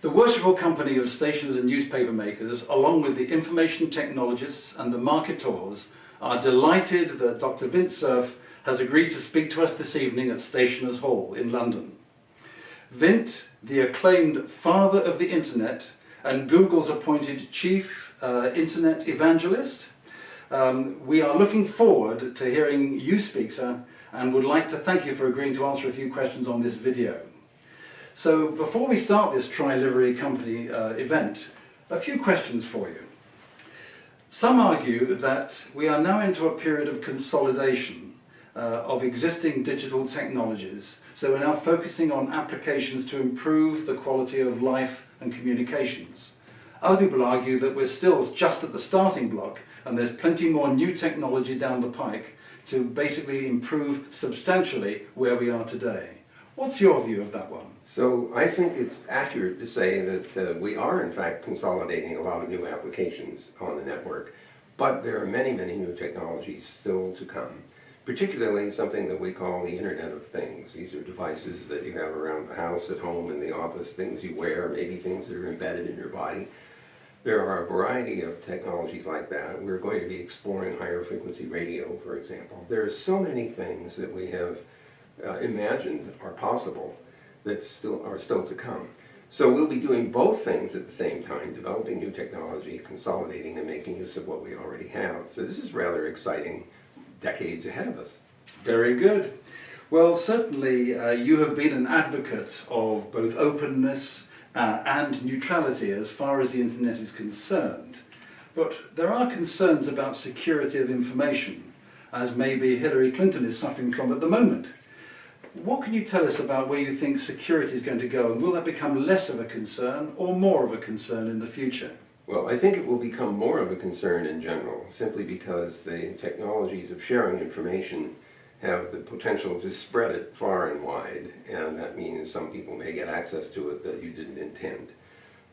The worshipful company of stationers and newspaper makers, along with the information technologists and the marketeurs, are delighted that Dr. Vint Cerf has agreed to speak to us this evening at Stationers' Hall in London. Vint, the acclaimed father of the internet and Google's appointed chief internet evangelist, we are looking forward to hearing you speak, sir, and would like to thank you for agreeing to answer a few questions on this video. So before we start this Tri-Livery Company event, a few questions for you. Some argue that we are now into a period of consolidation of existing digital technologies, so we're now focusing on applications to improve the quality of life and communications. Other people argue that we're still just at the starting block and there's plenty more new technology down the pike to basically improve substantially where we are today. What's your view of that one? So I think it's accurate to say that we are in fact consolidating a lot of new applications on the network, but there are many, many new technologies still to come, particularly something that we call the Internet of Things. These are devices that you have around the house, at home, in the office, things you wear, maybe things that are embedded in your body. There are a variety of technologies like that. We're going to be exploring higher frequency radio, for example. There are so many things that we have imagined are possible that are still to come. So we'll be doing both things at the same time, developing new technology, consolidating and making use of what we already have. So this is rather exciting, decades ahead of us. Very good. Well, certainly you have been an advocate of both openness and neutrality as far as the internet is concerned. But there are concerns about security of information, as maybe Hillary Clinton is suffering from at the moment. What can you tell us about where you think security is going to go, and will that become less of a concern or more of a concern in the future? Well, I think it will become more of a concern in general, simply because the technologies of sharing information have the potential to spread it far and wide, and that means some people may get access to it that you didn't intend.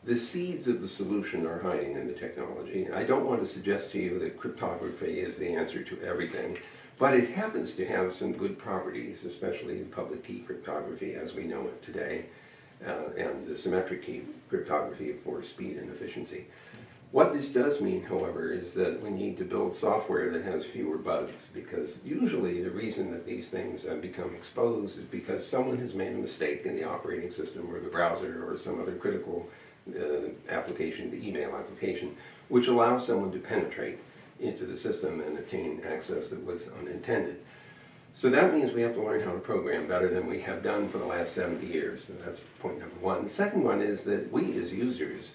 The seeds of the solution are hiding in the technology. I don't want to suggest to you that cryptography is the answer to everything, but it happens to have some good properties, especially in public key cryptography as we know it today, and the symmetric key cryptography for speed and efficiency. What this does mean, however, is that we need to build software that has fewer bugs, because usually the reason that these things become exposed is because someone has made a mistake in the operating system or the browser or some other critical application, the email application, which allows someone to penetrate into the system and attain access that was unintended. So that means we have to learn how to program better than we have done for the last 70 years. So that's point number one. The second one is that we as users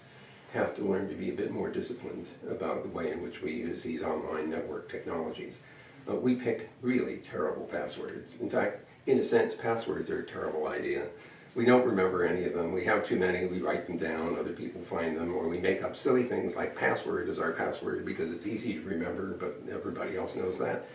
have to learn to be a bit more disciplined about the way in which we use these online network technologies. We pick really terrible passwords. In fact, in a sense, passwords are a terrible idea. We don't remember any of them. We have too many, we write them down, other people find them, or we make up silly things like password as our password because it's easy to remember, but everybody else knows that.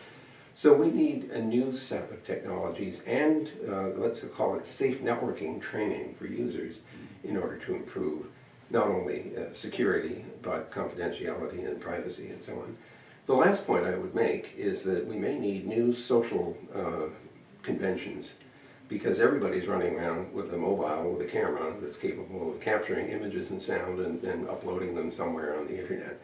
So we need a new set of technologies and, let's call it safe networking training for users in order to improve not only security, but confidentiality and privacy and so on. The last point I would make is that we may need new social conventions, because everybody's running around with a mobile with a camera that's capable of capturing images and sound and uploading them somewhere on the internet.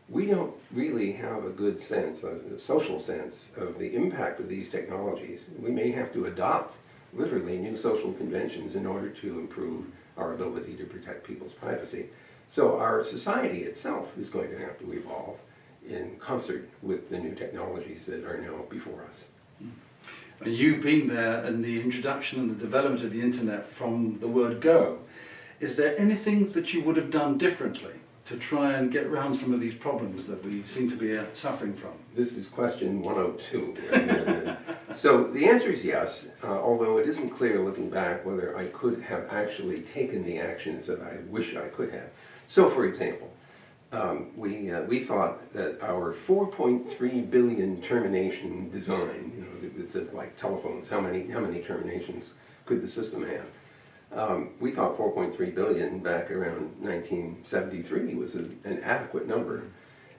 We don't really have a good sense, a social sense, of the impact of these technologies. We may have to adopt literally new social conventions in order to improve our ability to protect people's privacy. So our society itself is going to have to evolve in concert with the new technologies that are now before us. You've been there in the introduction and the development of the internet from the word go. Is there anything that you would have done differently to try and get around some of these problems that we seem to be suffering from? This is question 102. So the answer is yes, although it isn't clear looking back whether I could have actually taken the actions that I wish I could have. So for example, we thought that our 4.3 billion termination design, you know, it says like telephones, how many terminations could the system have? We thought 4.3 billion back around 1973 was an adequate number.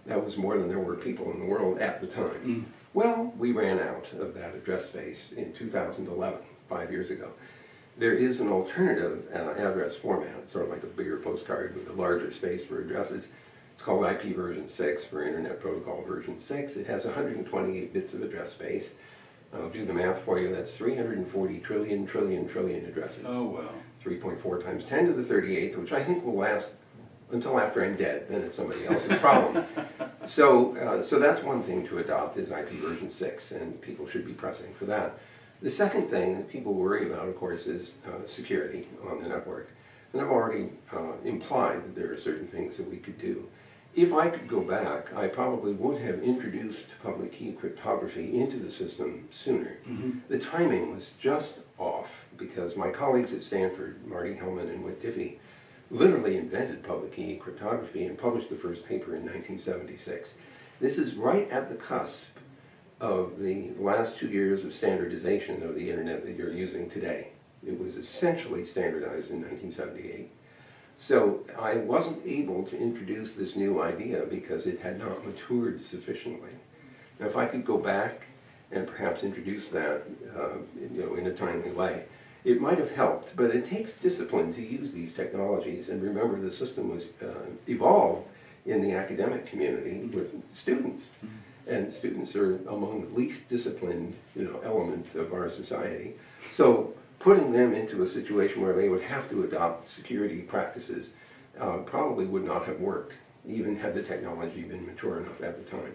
That was more than there were people in the world at the time. Well, we ran out of that address space in 2011, 5 years ago. There is an alternative address format, sort of like a bigger postcard with a larger space for addresses. It's called IP version 6 for Internet Protocol version 6. It has 128 bits of address space. I'll do the math for you. That's 340 trillion addresses. Oh, wow. 3.4 times 10 to the 38th, which I think will last until after I'm dead. Then it's somebody else's problem. So that's one thing to adopt is IP version 6, and people should be pressing for that. The second thing that people worry about, of course, is security on the network. And I've already implied that there are certain things that we could do. If I could go back, I probably would have introduced public key cryptography into the system sooner. The timing was just off because my colleagues at Stanford, Marty Hellman and Whit Diffie, literally invented public key cryptography and published the first paper in 1976. This is right at the cusp of the last 2 years of standardization of the internet that you're using today. It was essentially standardized in 1978. So I wasn't able to introduce this new idea because it had not matured sufficiently. Now if I could go back and perhaps introduce that in a timely way, it might have helped, but it takes discipline to use these technologies. And remember, the system was evolved in the academic community with students. And students are among the least disciplined element of our society. So putting them into a situation where they would have to adopt security practices probably would not have worked, even had the technology been mature enough at the time.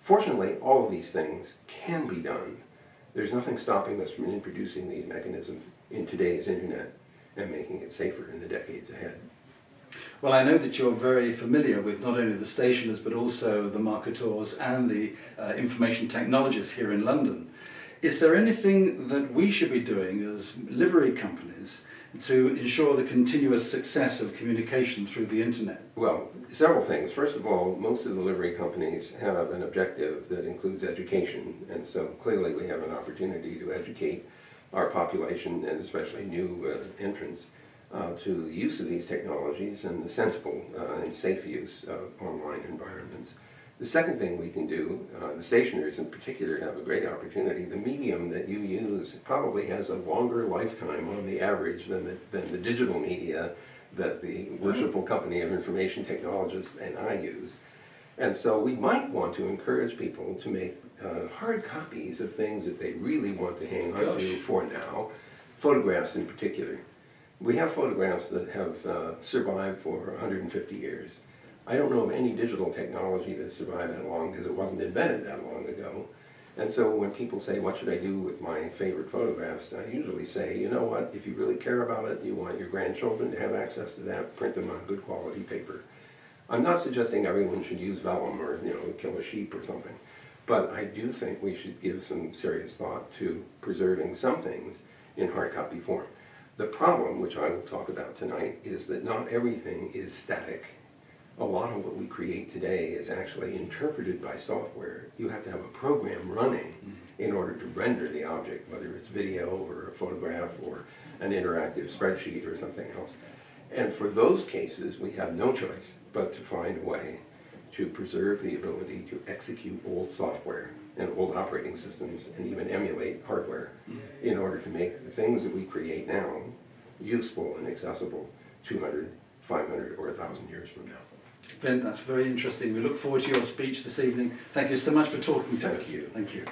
Fortunately, all of these things can be done. There's nothing stopping us from introducing these mechanisms in today's internet and making it safer in the decades ahead. Well, I know that you're very familiar with not only the stationers but also the marketeurs and the information technologists here in London. Is there anything that we should be doing as livery companies to ensure the continuous success of communication through the internet? Well, several things. First of all, most of the livery companies have an objective that includes education, and so clearly we have an opportunity to educate our population, and especially new entrants, to the use of these technologies and the sensible and safe use of online environments. The second thing we can do, the stationers in particular have a great opportunity. The medium that you use probably has a longer lifetime on the average than the digital media that the worshipful company of information technologists and I use. And so we might want to encourage people to make hard copies of things that they really want to hang on to for now, photographs in particular. We have photographs that have survived for 150 years. I don't know of any digital technology that survived that long because it wasn't invented that long ago. And so when people say, what should I do with my favorite photographs, I usually say, you know what, if you really care about it, you want your grandchildren to have access to that, print them on good quality paper. I'm not suggesting everyone should use vellum or kill a sheep or something, but I do think we should give some serious thought to preserving some things in hard copy form. The problem, which I will talk about tonight, is that not everything is static. A lot of what we create today is actually interpreted by software. You have to have a program running in order to render the object, whether it's video or a photograph or an interactive spreadsheet or something else. And for those cases, we have no choice but to find a way to preserve the ability to execute old software and old operating systems and even emulate hardware in order to make the things that we create now useful and accessible 200, 500, or 1,000 years from now. Vint, that's very interesting. We look forward to your speech this evening. Thank you so much for talking to us. Thank you. Thank you.